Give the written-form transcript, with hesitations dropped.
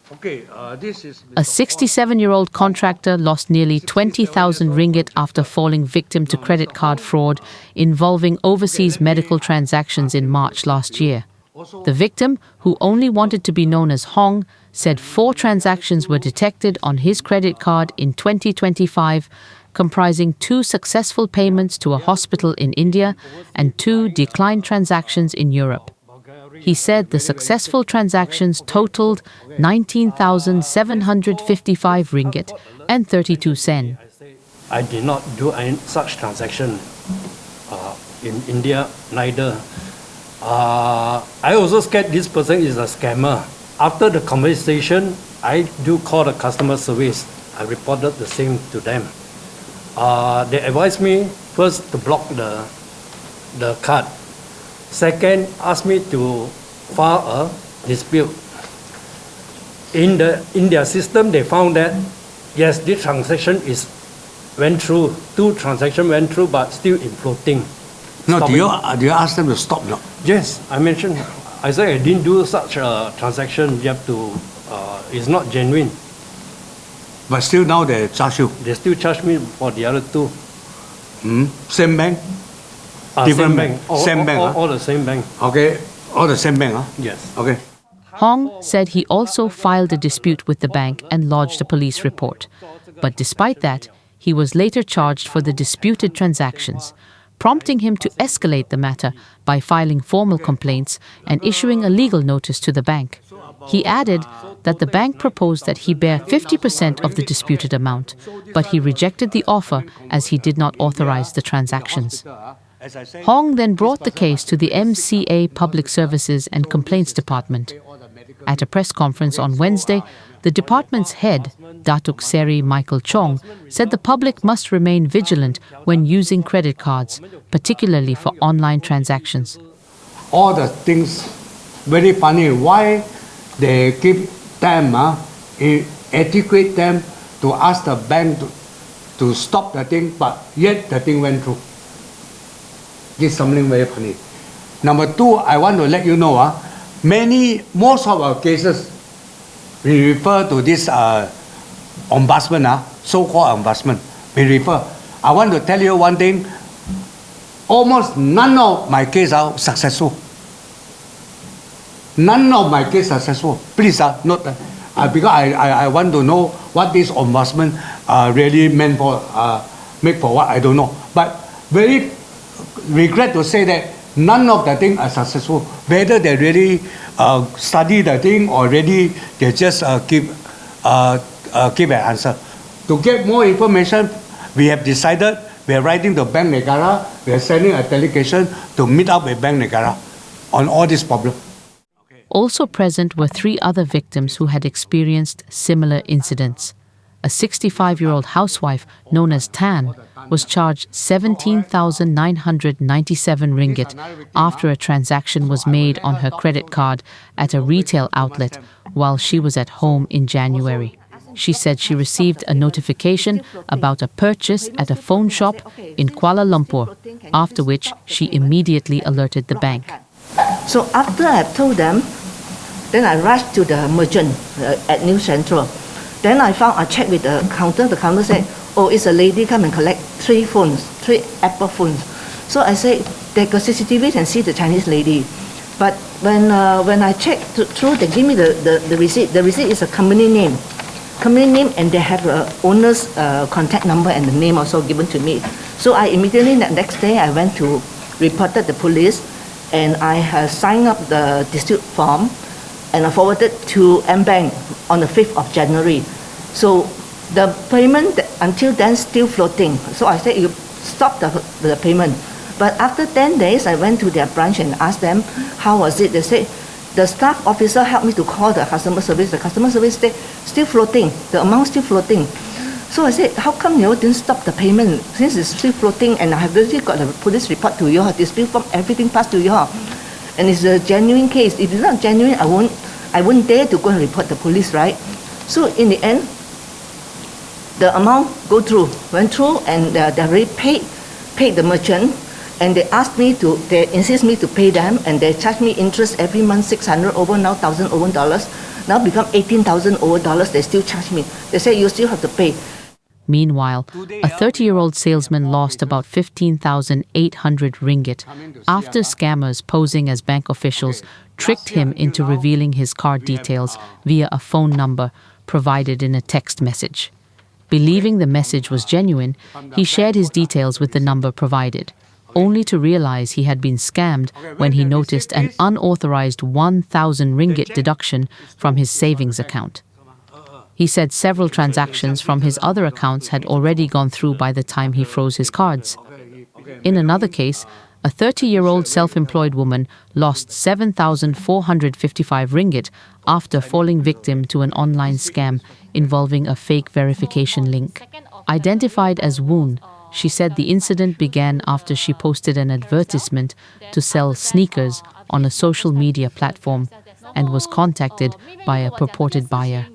A 67-year-old contractor lost nearly 20,000 ringgit after falling victim to credit card fraud involving overseas medical transactions in March last year. The victim, who only wanted to be known as Hong, said 4 transactions were detected on his credit card in 2025, comprising 2 successful payments to a hospital in India and 2 declined transactions in Europe. He said the successful transactions totaled 19,755 ringgit and 32 sen. I did not do any such transaction in India, neither. I also scared this person is a scammer. After the conversation, I do call the customer service. I reported the same to them. They advised me first to block the card. Second, asked me to file a dispute. In their system, they found that yes, this transaction went through. 2 transactions went through, but still in floating. No, do you ask them to stop? No? Yes, I mentioned. I said I didn't do such a transaction. You have to. It's not genuine. But still now they charge you. They still charge me for the other 2. Same bank? Different bank. Same bank. All the same bank. Okay, all the same bank. Yes. Okay. Hong said he also filed a dispute with the bank and lodged a police report. But despite that, he was later charged for the disputed transactions, prompting him to escalate the matter by filing formal complaints and issuing a legal notice to the bank. He added that the bank proposed that he bear 50% of the disputed amount, but he rejected the offer as he did not authorize the transactions. Hong then brought the case to the MCA Public Services and Complaints Department. At a press conference on Wednesday, the department's head, Datuk Seri Michael Chong, said the public must remain vigilant when using credit cards, particularly for online transactions. All the things very funny. Why they keep them, educate them to ask the bank to stop the thing, but yet the thing went through. This is something very funny. Number 2, I want to let you know, most of our cases, we refer to this ombudsman, so-called ombudsman. We refer. I want to tell you one thing. Almost none of my cases are successful. None of my cases are successful. Please note that. Because I want to know what this ombudsman really meant for, make for what, I don't know. But very regret to say that none of the things are successful. Whether they really study the thing or really they just give an answer. To get more information, we have decided we are writing to Bank Negara. We are sending a delegation to meet up with Bank Negara on all this problem. Also present were 3 other victims who had experienced similar incidents. A 65-year-old housewife known as Tan was charged 17,997 ringgit after a transaction was made on her credit card at a retail outlet while she was at home in January. She said she received a notification about a purchase at a phone shop in Kuala Lumpur, after which she immediately alerted the bank. So after I told them, then I rushed to the merchant at New Central. Then I checked with the counter. The counter said, oh, it's a lady come and collect 3 phones, 3 Apple phones. So I said, they got CCTV can see the Chinese lady. But when I checked through, they give me the receipt. The receipt is a company name, and they have a owner's contact number and the name also given to me. So I immediately, the next day, I went to reported the police, and I signed up the dispute form, and I forwarded to M-Bank on the 5th of January. So the payment until then still floating. So I said, you stop the payment. But after 10 days, I went to their branch and asked them, how was it? They said, the staff officer helped me to call the customer service. The customer service said, still floating, the amount still floating. So I said, how come you didn't stop the payment since it's still floating, and I have already got a police report to you, dispute form, everything passed to you, and it's a genuine case. If it's not genuine, I won't dare to go and report the police, right? So in the end, the amount went through, and they already paid the merchant, and they insist me to pay them, and they charge me interest every month, 600 over, now $1,000 over. Now become $18,000 they still charge me. They say you still have to pay. Meanwhile, a 30-year-old salesman lost about 15,800 ringgit after scammers posing as bank officials tricked him into revealing his card details via a phone number provided in a text message. Believing the message was genuine, he shared his details with the number provided, only to realize he had been scammed when he noticed an unauthorized 1,000 ringgit deduction from his savings account. He said several transactions from his other accounts had already gone through by the time he froze his cards. In another case, a 30-year-old self-employed woman lost 7,455 ringgit after falling victim to an online scam involving a fake verification link. Identified as Woon, she said the incident began after she posted an advertisement to sell sneakers on a social media platform and was contacted by a purported buyer.